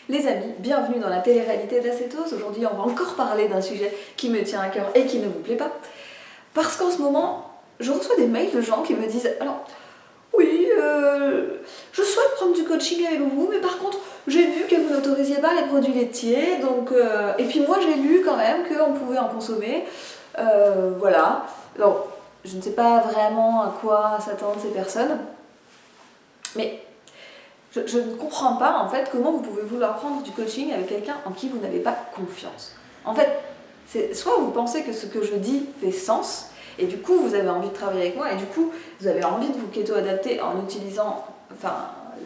Les amis, bienvenue dans la télé-réalité de la cétose. Aujourd'hui, on va encore parler d'un sujet qui me tient à cœur et qui ne vous plaît pas. Parce qu'en ce moment, je reçois des mails de gens qui me disent « Alors, oui, je souhaite prendre du coaching avec vous, mais par contre, j'ai vu que vous n'autorisiez pas les produits laitiers, donc... et puis moi, j'ai lu quand même qu'on pouvait en consommer. Voilà. » Alors, je ne sais pas vraiment à quoi s'attendent ces personnes, mais... Je ne comprends pas en fait comment vous pouvez vouloir prendre du coaching avec quelqu'un en qui vous n'avez pas confiance. En fait, soit vous pensez que ce que je dis fait sens, et du coup vous avez envie de travailler avec moi, et du coup vous avez envie de vous keto-adapter en utilisant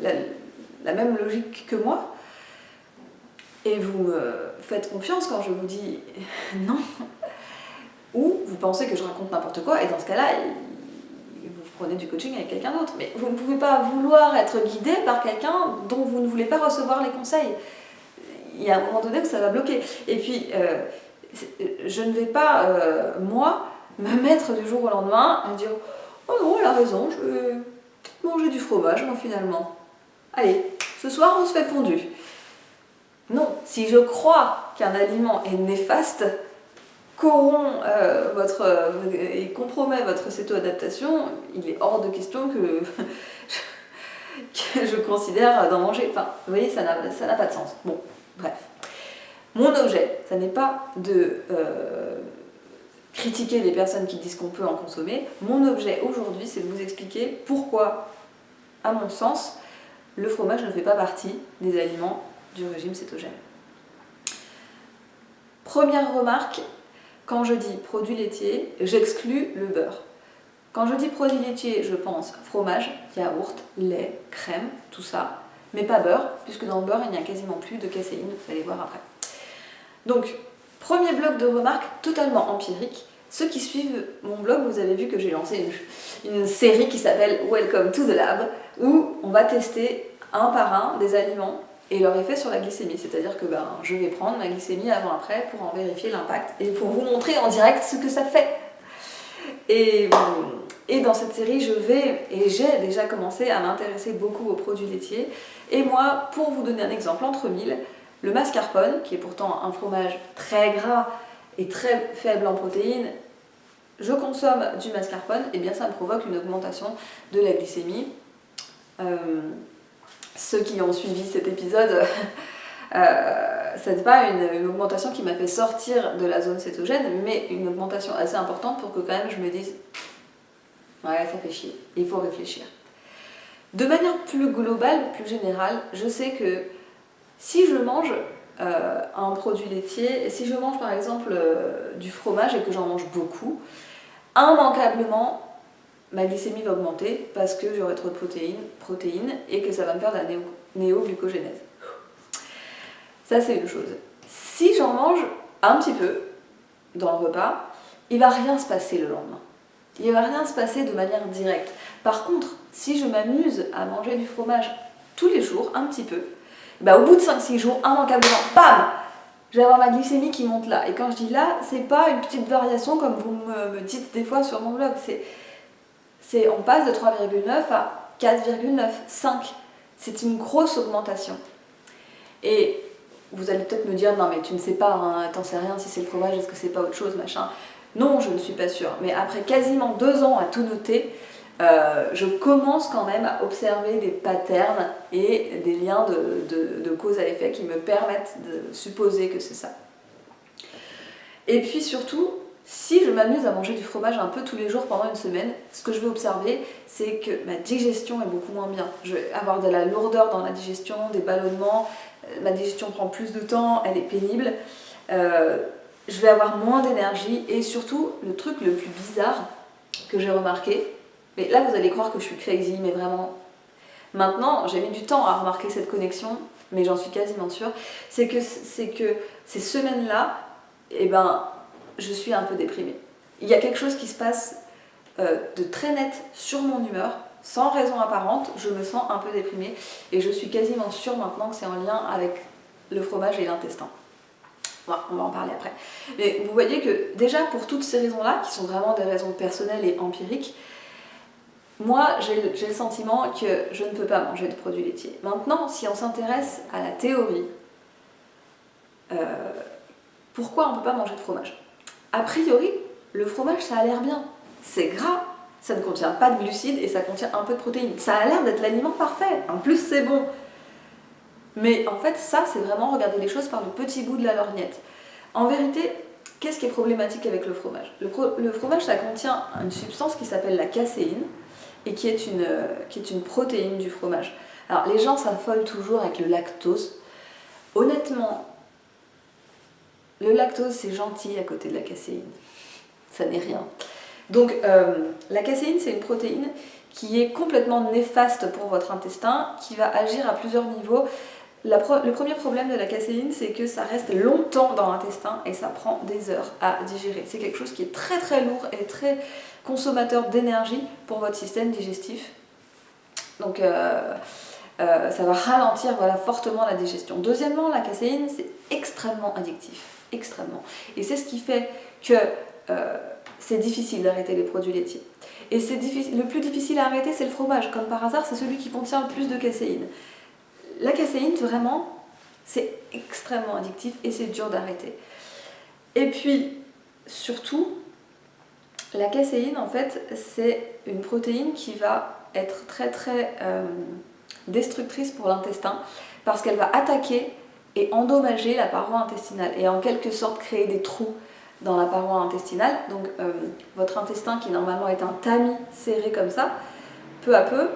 la même logique que moi, et vous me faites confiance quand je vous dis non, ou vous pensez que je raconte n'importe quoi, et dans ce cas-là, vous prenez du coaching avec quelqu'un d'autre. Mais vous ne pouvez pas vouloir être guidé par quelqu'un dont vous ne voulez pas recevoir les conseils. Il y a un moment donné où ça va bloquer. Et puis, je ne vais pas, moi, me mettre du jour au lendemain et dire « Oh non, elle a raison, je vais manger du fromage, moi, finalement. Allez, ce soir, on se fait fondue. » Non, si je crois qu'un aliment est néfaste, corrompt et compromet votre céto-adaptation, il est hors de question que je considère d'en manger. Enfin, vous voyez, ça n'a pas de sens. Bon, bref. Mon objet, ça n'est pas de critiquer les personnes qui disent qu'on peut en consommer. Mon objet aujourd'hui, c'est de vous expliquer pourquoi, à mon sens, le fromage ne fait pas partie des aliments du régime cétogène. Première remarque, quand je dis produits laitiers, j'exclus le beurre. Quand je dis produits laitiers, je pense fromage, yaourt, lait, crème, tout ça, mais pas beurre, puisque dans le beurre, il n'y a quasiment plus de caséine, vous allez voir après. Donc, premier bloc de remarques totalement empiriques. Ceux qui suivent mon blog, vous avez vu que j'ai lancé une série qui s'appelle Welcome to the Lab, où on va tester un par un des aliments et leur effet sur la glycémie. C'est-à-dire que je vais prendre ma glycémie avant-après pour en vérifier l'impact et pour vous montrer en direct ce que ça fait. Et dans cette série, j'ai déjà commencé à m'intéresser beaucoup aux produits laitiers. Et moi, pour vous donner un exemple entre mille, le mascarpone, qui est pourtant un fromage très gras et très faible en protéines, je consomme du mascarpone, et bien ça me provoque une augmentation de la glycémie. Ceux qui ont suivi cet épisode, ce n'est pas une augmentation qui m'a fait sortir de la zone cétogène, mais une augmentation assez importante pour que quand même je me dise « ouais, ça fait chier, il faut réfléchir ». De manière plus globale, plus générale, je sais que si je mange un produit laitier, si je mange par exemple du fromage et que j'en mange beaucoup, immanquablement, ma glycémie va augmenter parce que j'aurai trop de protéines et que ça va me faire de la néoglucogénèse. Ça, c'est une chose. Si j'en mange un petit peu dans le repas, il ne va rien se passer le lendemain. Il ne va rien se passer de manière directe. Par contre, si je m'amuse à manger du fromage tous les jours, un petit peu, au bout de 5-6 jours, immanquablement, bam, je vais avoir ma glycémie qui monte là. Et quand je dis là, c'est pas une petite variation comme vous me dites des fois sur mon blog. On passe de 3,9 à 4,9, 5. C'est une grosse augmentation. Et vous allez peut-être me dire, non mais tu ne sais pas, hein, t'en sais rien si c'est le fromage, est-ce que c'est pas autre chose, machin. Non, je ne suis pas sûre. Mais après quasiment 2 ans à tout noter, je commence quand même à observer des patterns et des liens de cause à effet qui me permettent de supposer que c'est ça. Et puis surtout, si je m'amuse à manger du fromage un peu tous les jours pendant une semaine, ce que je vais observer, c'est que ma digestion est beaucoup moins bien. Je vais avoir de la lourdeur dans la digestion, des ballonnements, ma digestion prend plus de temps, elle est pénible, je vais avoir moins d'énergie et surtout, le truc le plus bizarre que j'ai remarqué, mais là vous allez croire que je suis crazy, mais vraiment, maintenant j'ai mis du temps à remarquer cette connexion, mais j'en suis quasiment sûre, c'est que ces semaines-là, je suis un peu déprimée. Il y a quelque chose qui se passe de très net sur mon humeur, sans raison apparente, je me sens un peu déprimée et je suis quasiment sûre maintenant que c'est en lien avec le fromage et l'intestin. Voilà, on va en parler après. Mais vous voyez que déjà pour toutes ces raisons-là, qui sont vraiment des raisons personnelles et empiriques, moi j'ai le sentiment que je ne peux pas manger de produits laitiers. Maintenant, si on s'intéresse à la théorie, pourquoi on ne peut pas manger de fromage? A priori, le fromage, ça a l'air bien. C'est gras, ça ne contient pas de glucides et ça contient un peu de protéines. Ça a l'air d'être l'aliment parfait. En plus, c'est bon. Mais en fait, ça, c'est vraiment regarder les choses par le petit bout de la lorgnette. En vérité, qu'est-ce qui est problématique avec le fromage? Le fromage, ça contient une substance qui s'appelle la caséine et qui est une protéine du fromage. Alors, les gens s'affolent toujours avec le lactose. Honnêtement, le lactose, c'est gentil à côté de la caséine. Ça n'est rien. Donc, la caséine, c'est une protéine qui est complètement néfaste pour votre intestin, qui va agir à plusieurs niveaux. Le premier problème de la caséine, c'est que ça reste longtemps dans l'intestin et ça prend des heures à digérer. C'est quelque chose qui est très très lourd et très consommateur d'énergie pour votre système digestif. Donc ça va ralentir fortement la digestion. Deuxièmement, la caséine, c'est extrêmement addictif. Extrêmement. Et c'est ce qui fait que c'est difficile d'arrêter les produits laitiers. Et le plus difficile à arrêter, c'est le fromage. Comme par hasard, c'est celui qui contient le plus de caséine. La caséine, vraiment, c'est extrêmement addictif et c'est dur d'arrêter. Et puis, surtout, la caséine, en fait, c'est une protéine qui va être très très destructrice pour l'intestin parce qu'elle va attaquer et endommager la paroi intestinale et en quelque sorte créer des trous dans la paroi intestinale. Donc, votre intestin, qui normalement est un tamis serré comme ça, peu à peu,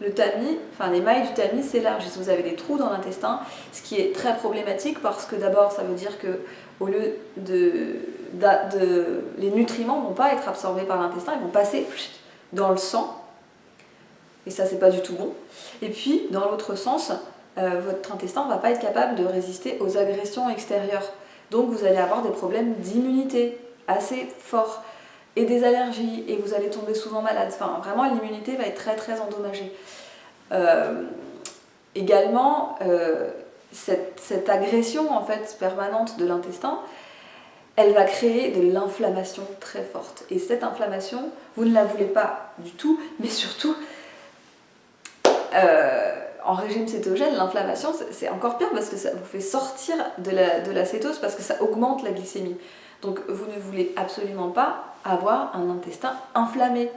le tamis, les mailles du tamis s'élargissent. Vous avez des trous dans l'intestin, ce qui est très problématique parce que d'abord, ça veut dire que au lieu les nutriments ne vont pas être absorbés par l'intestin, ils vont passer dans le sang. Et ça, c'est pas du tout bon. Et puis, dans l'autre sens, votre intestin ne va pas être capable de résister aux agressions extérieures. Donc, vous allez avoir des problèmes d'immunité assez forts. Et des allergies, et vous allez tomber souvent malade. Enfin, vraiment, l'immunité va être très très endommagée. Également, cette agression en fait permanente de l'intestin, elle va créer de l'inflammation très forte. Et cette inflammation, vous ne la voulez pas du tout, mais surtout, en régime cétogène, l'inflammation, c'est encore pire parce que ça vous fait sortir de la cétose parce que ça augmente la glycémie. Donc vous ne voulez absolument pas avoir un intestin inflammé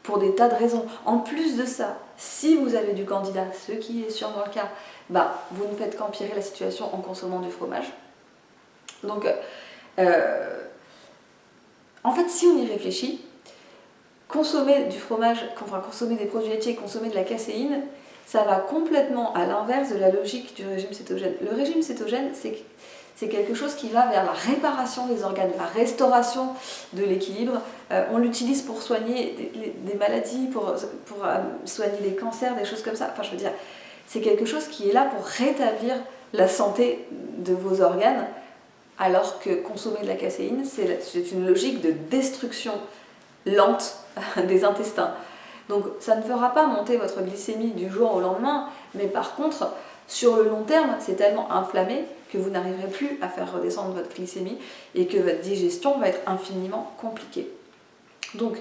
pour des tas de raisons. En plus de ça, si vous avez du candida, ce qui est sûrement le cas, vous ne faites qu'empirer la situation en consommant du fromage. Donc en fait, si on y réfléchit, consommer du fromage, consommer des produits laitiers, consommer de la caséine, ça va complètement à l'inverse de la logique du régime cétogène. Le régime cétogène, c'est quelque chose qui va vers la réparation des organes, la restauration de l'équilibre. On l'utilise pour soigner des maladies, pour soigner des cancers, des choses comme ça. Enfin, je veux dire, c'est quelque chose qui est là pour rétablir la santé de vos organes, alors que consommer de la caséine, c'est une logique de destruction lente des intestins. Donc, ça ne fera pas monter votre glycémie du jour au lendemain, mais par contre, sur le long terme, c'est tellement inflammé que vous n'arriverez plus à faire redescendre votre glycémie et que votre digestion va être infiniment compliquée. Donc,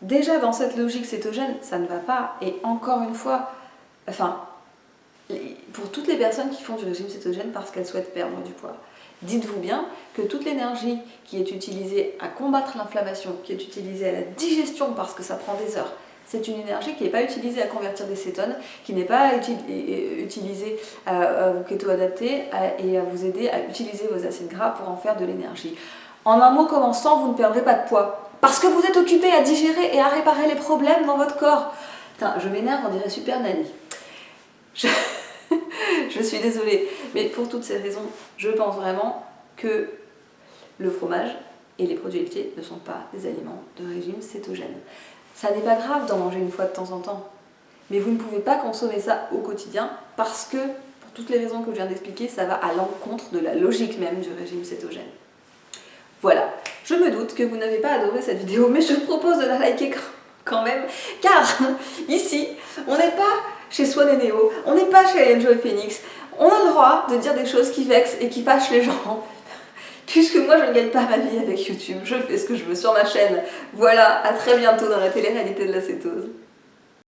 déjà dans cette logique cétogène, ça ne va pas. Et encore une fois, pour toutes les personnes qui font du régime cétogène parce qu'elles souhaitent perdre du poids, dites-vous bien que toute l'énergie qui est utilisée à combattre l'inflammation, qui est utilisée à la digestion parce que ça prend des heures, c'est une énergie qui n'est pas utilisée à convertir des cétones, qui n'est pas utilisée à vous kéto-adapter et à vous aider à utiliser vos acides gras pour en faire de l'énergie. En un mot commençant, vous ne perdrez pas de poids parce que vous êtes occupé à digérer et à réparer les problèmes dans votre corps. Putain, je m'énerve, on dirait Super Nanny. Je suis désolée, mais pour toutes ces raisons, je pense vraiment que le fromage et les produits laitiers ne sont pas des aliments de régime cétogène. Ça n'est pas grave d'en manger une fois de temps en temps, mais vous ne pouvez pas consommer ça au quotidien parce que, pour toutes les raisons que je viens d'expliquer, ça va à l'encontre de la logique même du régime cétogène. Voilà, je me doute que vous n'avez pas adoré cette vidéo, mais je vous propose de la liker quand même, car ici, on n'est pas chez Swan et Neo, on n'est pas chez Enjoy Phoenix, on a le droit de dire des choses qui vexent et qui fâchent les gens. Puisque moi je ne gagne pas ma vie avec YouTube, je fais ce que je veux sur ma chaîne. Voilà, à très bientôt dans la télé-réalité de la cétose.